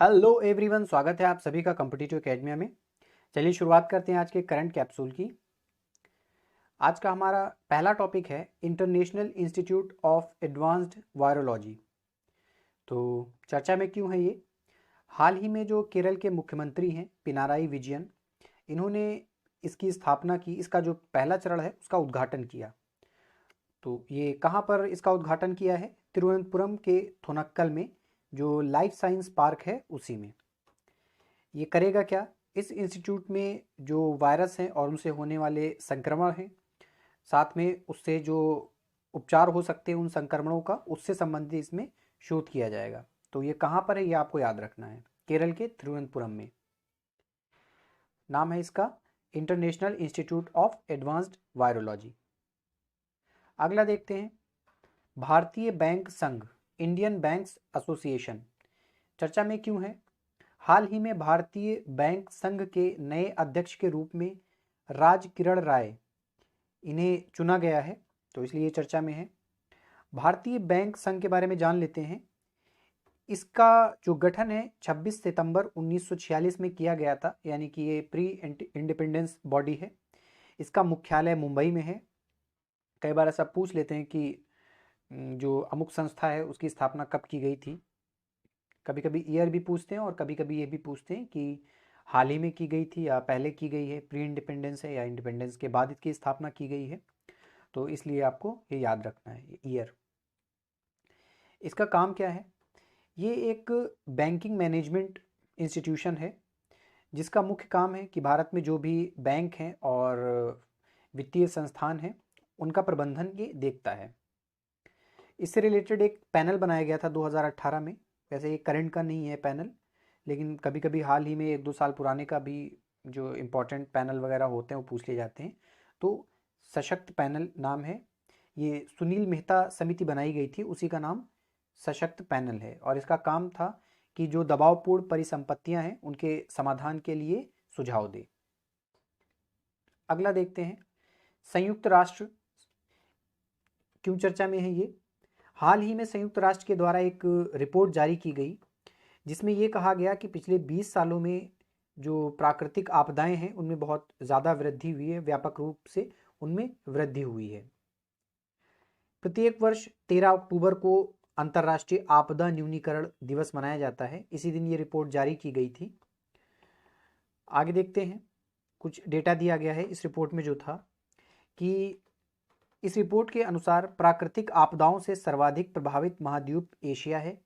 Hello everyone, स्वागत है आप सभी का कॉम्पिटिटिव एकेडमी में। चलिए शुरुआत करते हैं आज के करंट कैप्सूल की। आज का हमारा पहला टॉपिक है international institute of advanced virology. तो चर्चा में क्यों है ये? हाल ही में जो केरल के मुख्यमंत्री हैं पिनाराई विजयन, इन्होंने इसकी स्थापना की। इसका जो पहला चरण है उसका उद्घाटन किया। तो ये कहाँ पर इसका उद्घाटन किया है? तिरुवनंतपुरम के थोनक्कल में जो लाइफ साइंस पार्क है उसी में। ये करेगा क्या? इस इंस्टीट्यूट में जो वायरस हैं और उनसे होने वाले संक्रमण हैं, साथ में उससे जो उपचार हो सकते हैं उन संक्रमणों का, उससे संबंधित इसमें शोध किया जाएगा। तो ये कहाँ पर है ये आपको याद रखना है, केरल के तिरुवनंतपुरम में। नाम है इसका international institute of advanced virology. अगला देखते हैं, भारतीय बैंक संघ, इंडियन बैंक्स एसोसिएशन चर्चा में क्यों है? हाल ही में भारतीय बैंक संघ के नए अध्यक्ष के रूप में राज किरण राय, इन्हें चुना गया है, तो इसलिए चर्चा में है। भारतीय बैंक संघ के बारे में जान लेते हैं। इसका जो गठन है 26 सितंबर 1946 में किया गया था, यानी कि ये प्री इंडिपेंडेंस बॉडी है। इसका मुख्यालय मुंबई में है। कई बार ऐसा पूछ लेते हैं कि जो अमुक संस्था है उसकी स्थापना कब की गई थी। कभी कभी ईयर भी पूछते हैं और कभी कभी ये भी पूछते हैं कि हाल ही में की गई थी या पहले की गई है, प्री इंडिपेंडेंस है या इंडिपेंडेंस के बाद इसकी स्थापना की गई है। तो इसलिए आपको ये याद रखना है ईयर। इसका काम क्या है? ये एक बैंकिंग मैनेजमेंट इंस्टीट्यूशन है जिसका मुख्य काम है कि भारत में जो भी बैंक हैं और वित्तीय संस्थान हैं उनका प्रबंधन ये देखता है। इससे रिलेटेड एक पैनल बनाया गया था 2018 में। वैसे ये करंट का नहीं है पैनल, लेकिन कभी कभी हाल ही में 1-2 साल पुराने का भी जो इम्पोर्टेंट पैनल वगैरह होते हैं वो पूछ लिए जाते हैं। तो सशक्त पैनल नाम है। ये सुनील मेहता समिति बनाई गई थी, उसी का नाम सशक्त पैनल है। और इसका काम था कि जो दबावपूर्ण परिसंपत्तियां हैं उनके समाधान के लिए सुझाव दे। अगला देखते हैं, संयुक्त राष्ट्र क्यों चर्चा में है ये? हाल ही में संयुक्त राष्ट्र के द्वारा एक रिपोर्ट जारी की गई जिसमें ये कहा गया कि पिछले 20 सालों में जो प्राकृतिक आपदाएं हैं उनमें बहुत ज़्यादा वृद्धि हुई है, व्यापक रूप से उनमें वृद्धि हुई है। प्रत्येक वर्ष 13 अक्टूबर को अंतर्राष्ट्रीय आपदा न्यूनीकरण दिवस मनाया जाता है। इसी दिन ये रिपोर्ट जारी की गई थी। आगे देखते हैं, कुछ डेटा दिया गया है इस रिपोर्ट में जो था कि इस रिपोर्ट के अनुसार प्राकृतिक आपदाओं से सर्वाधिक प्रभावित महाद्वीप एशिया है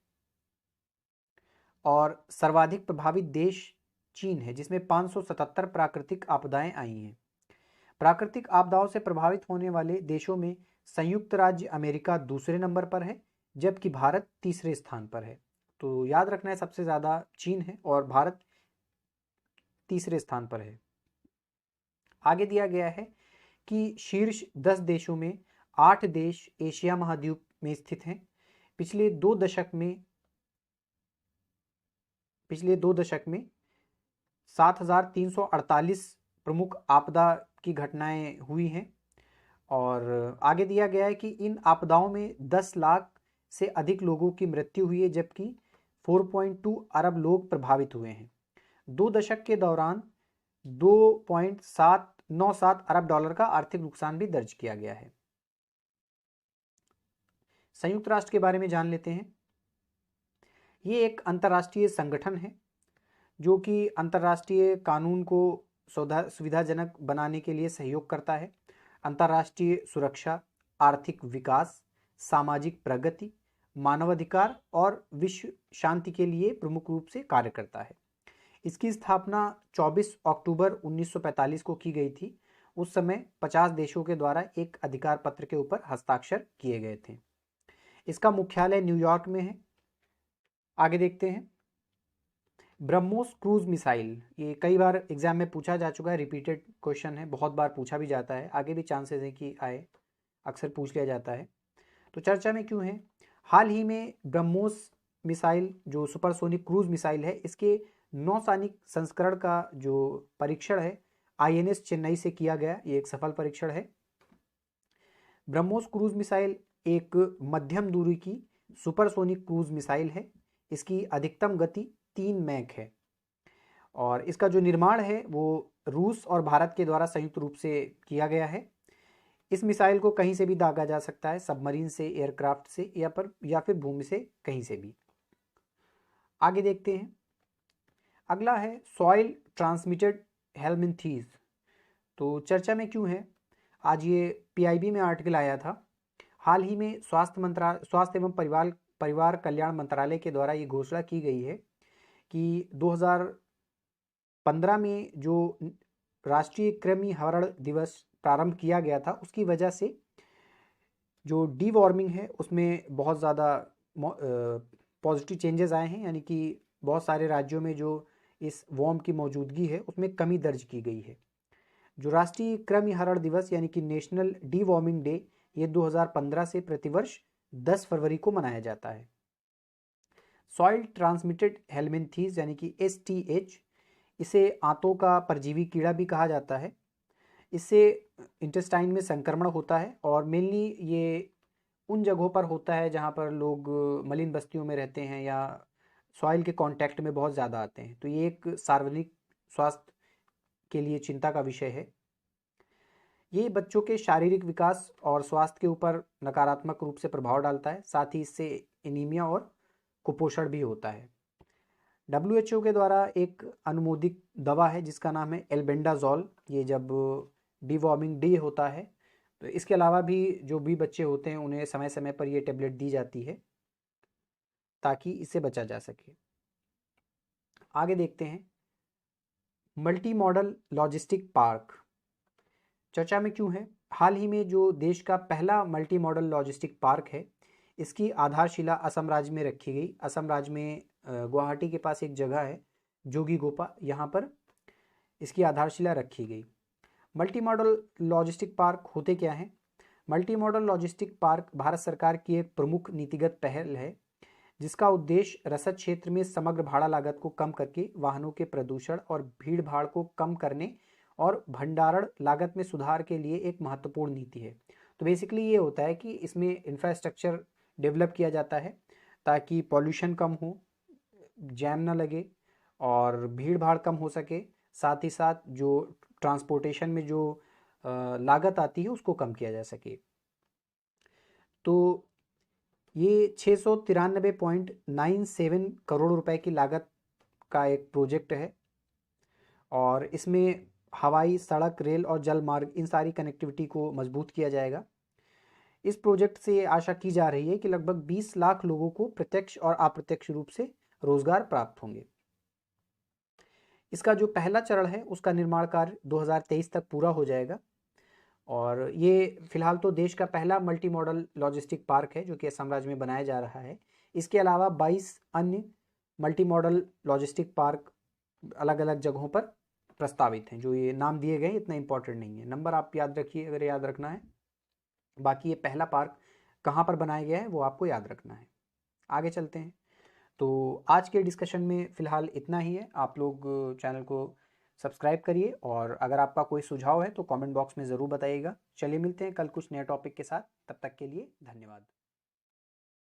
और सर्वाधिक प्रभावित देश चीन है, जिसमें 577 प्राकृतिक आपदाएं आई हैं। प्राकृतिक आपदाओं से प्रभावित होने वाले देशों में संयुक्त राज्य अमेरिका दूसरे नंबर पर है, जबकि भारत तीसरे स्थान पर है। तो याद रखना है, सबसे ज़्यादा चीन है और भारत तीसरे स्थान पर है। आगे दिया गया है कि शीर्ष 10 देशों में 8 देश एशिया महाद्वीप में स्थित हैं। पिछले दो दशक में 7,348 प्रमुख आपदा की घटनाएं हुई हैं। और आगे दिया गया है कि इन आपदाओं में 10 लाख से अधिक लोगों की मृत्यु हुई है, जबकि 4.2 अरब लोग प्रभावित हुए हैं। 2 दशक के दौरान 2.797 अरब डॉलर का आर्थिक नुकसान भी दर्ज किया गया है। संयुक्त राष्ट्र के बारे में जान लेते हैं। ये एक अंतर्राष्ट्रीय संगठन है जो कि अंतर्राष्ट्रीय कानून को सुविधाजनक बनाने के लिए सहयोग करता है। अंतर्राष्ट्रीय सुरक्षा, आर्थिक विकास, सामाजिक प्रगति, मानवाधिकार और विश्व शांति के लिए प्रमुख रूप से कार्य करता है। इसकी स्थापना 24 अक्टूबर 1945 को की गई थी। उस समय 50 देशों के द्वारा एक अधिकार पत्र के ऊपर हस्ताक्षर किए गए थे। इसका मुख्यालय न्यूयॉर्क में है। आगे देखते हैं, ब्रह्मोस क्रूज मिसाइल, ये कई बार एग्जाम में पूछा जा चुका है, रिपीटेड क्वेश्चन है, बहुत बार पूछा भी जाता है, आगे भी चांसेस है कि आए, अक्सर पूछ लिया जाता है। तो चर्चा में क्यों है? हाल ही में ब्रह्मोस मिसाइल जो सुपरसोनिक क्रूज मिसाइल है, इसके नौसैनिक संस्करण का जो परीक्षण है INS चेन्नई से किया गया। ये एक सफल परीक्षण है। ब्रह्मोस क्रूज मिसाइल एक मध्यम दूरी की सुपरसोनिक क्रूज मिसाइल है। इसकी अधिकतम गति 3 मैक है और इसका जो निर्माण है वो रूस और भारत के द्वारा संयुक्त रूप से किया गया है। इस मिसाइल को कहीं से भी दागा जा सकता है, सबमरीन से, एयरक्राफ्ट से या फिर भूमि से, कहीं से भी। आगे देखते हैं। अगला है सॉइल ट्रांसमिटेड हेलमिंथीज। तो चर्चा में क्यों है, आज ये पीआईबी में आर्टिकल आया था। हाल ही में स्वास्थ्य एवं परिवार कल्याण मंत्रालय के द्वारा ये घोषणा की गई है कि 2015 में जो राष्ट्रीय कृमि हरण दिवस प्रारंभ किया गया था, उसकी वजह से जो डी वार्मिंग है उसमें बहुत ज़्यादा पॉजिटिव चेंजेस आए हैं, यानी कि बहुत सारे राज्यों में जो इस वॉर्म की मौजूदगी है उसमें कमी दर्ज की गई है। जो राष्ट्रीय कृमि हरण दिवस यानी कि नेशनल डी वार्मिंग डे, ये 2015 से प्रतिवर्ष 10 फरवरी को मनाया जाता है। सॉइल ट्रांसमिटेड हेलमिंथीज यानी कि STH, इसे आंतों का परजीवी कीड़ा भी कहा जाता है। इससे इंटेस्टाइन में संक्रमण होता है और मेनली ये उन जगहों पर होता है जहाँ पर लोग मलिन बस्तियों में रहते हैं या सॉइल के कांटेक्ट में बहुत ज़्यादा आते हैं। तो ये एक सार्वजनिक स्वास्थ्य के लिए चिंता का विषय है। ये बच्चों के शारीरिक विकास और स्वास्थ्य के ऊपर नकारात्मक रूप से प्रभाव डालता है, साथ ही इससे एनीमिया और कुपोषण भी होता है। WHO के द्वारा एक अनुमोदित दवा है जिसका नाम है एल्बेंडाजोल। ये जब डिवॉर्मिंग डे होता है तो इसके अलावा भी जो भी बच्चे होते हैं उन्हें समय समय पर ये टेबलेट दी जाती है ताकि इससे बचा जा सके। आगे देखते हैं। मल्टी मॉडल लॉजिस्टिक पार्क चर्चा में क्यों है, हाल ही में जो देश का पहला मल्टी मॉडल लॉजिस्टिक पार्क है, इसकी आधारशिला असम राज्य में रखी गई। असम राज्य में गुवाहाटी के पास एक जगह है जोगीघोपा, यहाँ पर इसकी आधारशिला रखी गई। मल्टी मॉडल लॉजिस्टिक पार्क होते क्या हैं? Multi modal logistic park Bharat सरकार की एक प्रमुख नीतिगत पहल है जिसका उद्देश्य रसद क्षेत्र में समग्र भाड़ा लागत को कम करके वाहनों के प्रदूषण और भीड़ भाड़ को कम करने और भंडारण लागत में सुधार के लिए एक महत्वपूर्ण नीति है। तो बेसिकली ये होता है कि इसमें इंफ्रास्ट्रक्चर डेवलप किया जाता है ताकि पॉल्यूशन कम हो, जैम ना लगे और भीड़ भाड़ कम हो सके, साथ ही साथ जो ट्रांसपोर्टेशन में जो लागत आती है उसको कम किया जा सके। तो ये 693.97 करोड़ रुपए की लागत का एक प्रोजेक्ट है और इसमें हवाई, सड़क, रेल और जल मार्ग, इन सारी कनेक्टिविटी को मजबूत किया जाएगा। इस प्रोजेक्ट से आशा की जा रही है कि लगभग 20 लाख लोगों को प्रत्यक्ष और अप्रत्यक्ष रूप से रोजगार प्राप्त होंगे। इसका जो पहला चरण है उसका निर्माण कार्य 2023 तक पूरा हो जाएगा और ये फिलहाल तो देश का पहला मल्टी मॉडल लॉजिस्टिक पार्क है जो कि असम राज्य में बनाया जा रहा है। इसके अलावा 22 अन्य मल्टी मॉडल लॉजिस्टिक पार्क अलग अलग जगहों पर प्रस्तावित हैं। जो ये नाम दिए गए इतना इंपॉर्टेंट नहीं है, नंबर आप याद रखिए अगर याद रखना है। बाकी ये पहला पार्क कहाँ पर बनाया गया है वो आपको याद रखना है। आगे चलते हैं। तो आज के डिस्कशन में फ़िलहाल इतना ही है। आप लोग चैनल को सब्सक्राइब करिए और अगर आपका कोई सुझाव है तो कमेंट बॉक्स में ज़रूर बताइएगा। चलिए मिलते हैं कल कुछ नए टॉपिक के साथ, तब तक के लिए धन्यवाद।